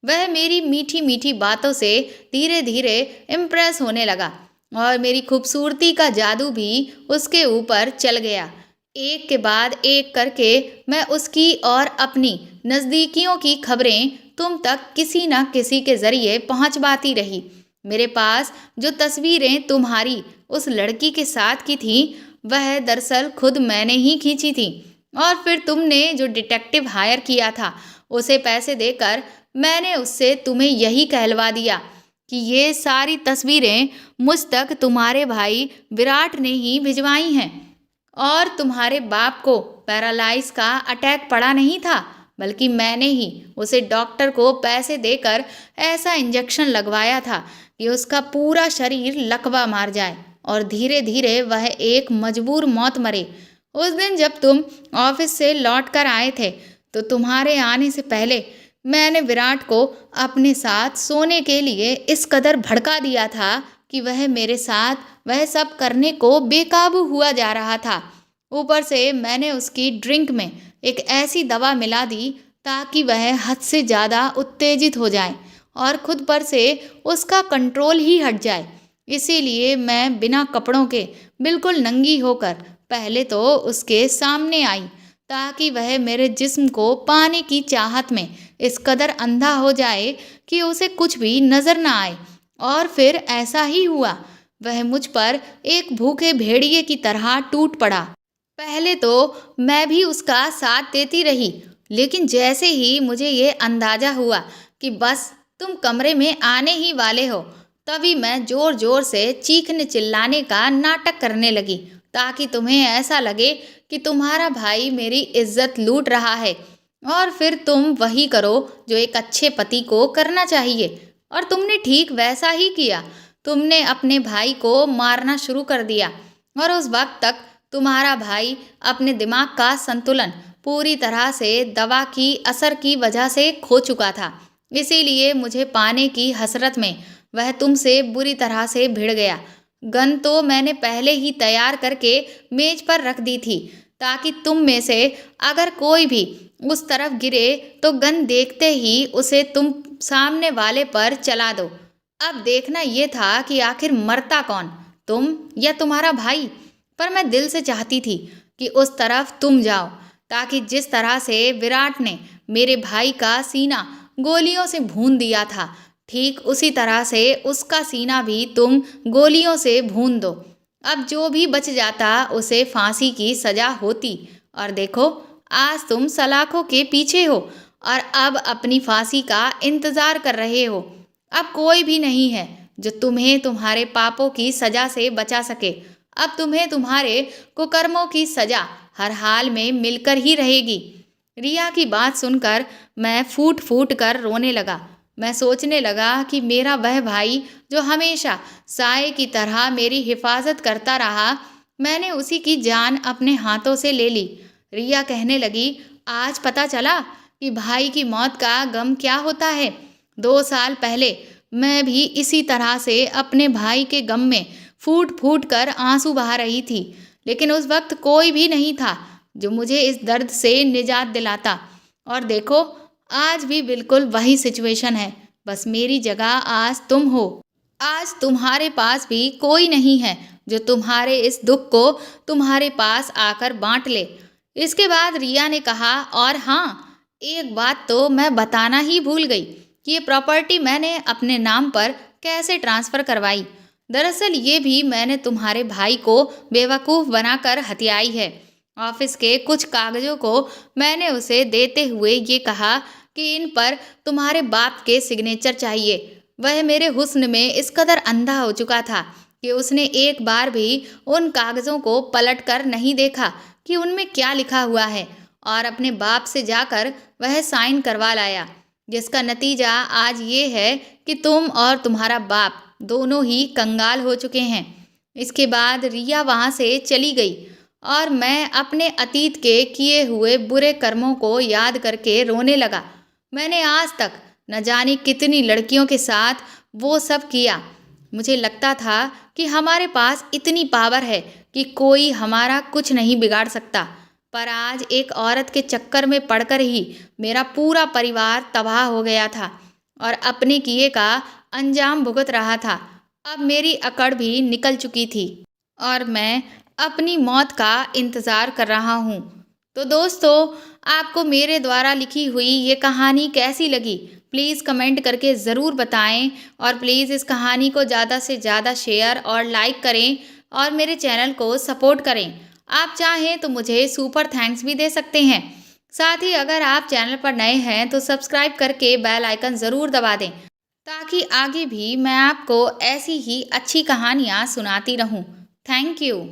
वह मेरी मीठी मीठी बातों से धीरे धीरे इम्प्रेस होने लगा और मेरी खूबसूरती का जादू भी उसके ऊपर चल गया। एक के बाद एक करके मैं उसकी और अपनी नज़दीकियों की खबरें तुम तक किसी न किसी के ज़रिए पहुंचवाती रही। मेरे पास जो तस्वीरें तुम्हारी उस लड़की के साथ की थी वह दरअसल खुद मैंने ही खींची थी, और फिर तुमने जो डिटेक्टिव हायर किया था उसे पैसे देकर मैंने उससे तुम्हें यही कहलवा दिया कि ये सारी तस्वीरें मुझ तक तुम्हारे भाई विराट ने ही भिजवाई हैं, और तुम्हारे बाप को पैरालाइज का अटैक पड़ा नहीं था, बल्कि मैंने ही उसे डॉक्टर को पैसे देकर ऐसा इंजेक्शन लगवाया था कि उसका पूरा शरीर लकवा मार जाए और धीरे धीरे वह एक मजबूर मौत मरे। उस दिन जब तुम ऑफिस से लौट कर आए थे तो तुम्हारे आने से पहले मैंने विराट को अपने साथ सोने के लिए इस कदर भड़का दिया था कि वह मेरे साथ वह सब करने को बेकाबू हुआ जा रहा था। ऊपर से मैंने उसकी ड्रिंक में एक ऐसी दवा मिला दी ताकि वह हद से ज़्यादा उत्तेजित हो जाए और खुद पर से उसका कंट्रोल ही हट जाए। इसीलिए मैं बिना कपड़ों के बिल्कुल नंगी होकर पहले तो उसके सामने आई, ताकि वह मेरे जिस्म को पाने की चाहत में इस कदर अंधा हो जाए कि उसे कुछ भी नज़र ना आए। और फिर ऐसा ही हुआ। वह मुझ पर एक भूखे भेड़िए की तरह टूट पड़ा। पहले तो मैं भी उसका साथ देती रही, लेकिन जैसे ही मुझे ये अंदाज़ा हुआ कि बस तुम कमरे में आने ही वाले हो, तभी मैं जोर जोर से चीखने चिल्लाने का नाटक करने लगी, ताकि तुम्हें ऐसा लगे कि तुम्हारा भाई मेरी इज्जत लूट रहा है, और फिर तुम वही करो जो एक अच्छे पति को करना चाहिए। और तुमने ठीक वैसा ही किया। तुमने अपने भाई को मारना शुरू कर दिया, और उस वक्त तक तुम्हारा भाई अपने दिमाग का संतुलन पूरी तरह से दवा की असर की वजह से खो चुका था। इसीलिए मुझे पाने की हसरत में वह तुमसे बुरी तरह से भिड़ गया। गन तो मैंने पहले ही तैयार करके मेज पर रख दी थी, ताकि तुम में से अगर कोई भी उस तरफ गिरे तो गन देखते ही उसे तुम सामने वाले पर चला दो। अब देखना ये था कि आखिर मरता कौन, तुम या तुम्हारा भाई। पर मैं दिल से चाहती थी कि उस तरफ तुम जाओ, ताकि जिस तरह से विराट ने मेरे भाई का सीना गोलियों से भून दिया था, ठीक उसी तरह से उसका सीना भी तुम गोलियों से भून दो। अब जो भी बच जाता उसे फांसी की सजा होती। और देखो, आज तुम सलाखों के पीछे हो और अब अपनी फांसी का इंतजार कर रहे हो। अब कोई भी नहीं है जो तुम्हें तुम्हारे पापों की सजा से बचा सके। अब तुम्हें तुम्हारे कुकर्मों की सजा हर हाल में मिलकर ही रहेगी। रिया की बात सुनकर मैं फूट फूट कर रोने लगा। मैं सोचने लगा कि मेरा वह भाई जो हमेशा साए की तरह मेरी हिफाजत करता रहा, मैंने उसी की जान अपने हाथों से ले ली। रिया कहने लगी, आज पता चला कि भाई की मौत का गम क्या होता है। 2 साल पहले मैं भी इसी तरह से अपने भाई के गम में फूट फूट कर आंसू बहा रही थी, लेकिन उस वक्त कोई भी नहीं था जो मुझे इस दर्द से निजात दिलाता। और देखो, आज भी बिल्कुल वही सिचुएशन है, बस मेरी जगह आज तुम हो। आज तुम्हारे पास भी कोई नहीं है जो तुम्हारे इस दुख को तुम्हारे पास आकर बांट ले। इसके बाद रिया ने कहा, और हाँ, एक बात तो मैं बताना ही भूल गई कि ये प्रॉपर्टी मैंने अपने नाम पर कैसे ट्रांसफ़र करवाई। दरअसल ये भी मैंने तुम्हारे भाई को बेवकूफ़ बनाकर हथियाई है। ऑफिस के कुछ कागज़ों को मैंने उसे देते हुए ये कहा कि इन पर तुम्हारे बाप के सिग्नेचर चाहिए। वह मेरे हुस्न में इस कदर अंधा हो चुका था कि उसने एक बार भी उन कागज़ों को पलट कर नहीं देखा कि उनमें क्या लिखा हुआ है, और अपने बाप से जाकर वह साइन करवा लाया, जिसका नतीजा आज ये है कि तुम और तुम्हारा बाप दोनों ही कंगाल हो चुके हैं। इसके बाद रिया वहाँ से चली गई और मैं अपने अतीत के किए हुए बुरे कर्मों को याद करके रोने लगा। मैंने आज तक न जाने कितनी लड़कियों के साथ वो सब किया। मुझे लगता था कि हमारे पास इतनी पावर है कि कोई हमारा कुछ नहीं बिगाड़ सकता, पर आज एक औरत के चक्कर में पड़कर ही मेरा पूरा परिवार तबाह हो गया था और अपने किए का अंजाम भुगत रहा था। अब मेरी अकड़ भी निकल चुकी थी और मैं अपनी मौत का इंतज़ार कर रहा हूँ। तो दोस्तों, आपको मेरे द्वारा लिखी हुई ये कहानी कैसी लगी, प्लीज़ कमेंट करके ज़रूर बताएं, और प्लीज़ इस कहानी को ज़्यादा से ज़्यादा शेयर और लाइक करें और मेरे चैनल को सपोर्ट करें। आप चाहें तो मुझे सुपर थैंक्स भी दे सकते हैं। साथ ही अगर आप चैनल पर नए हैं तो सब्सक्राइब करके बेल आइकन ज़रूर दबा दें, ताकि आगे भी मैं आपको ऐसी ही अच्छी कहानियाँ सुनाती रहूँ। Thank you.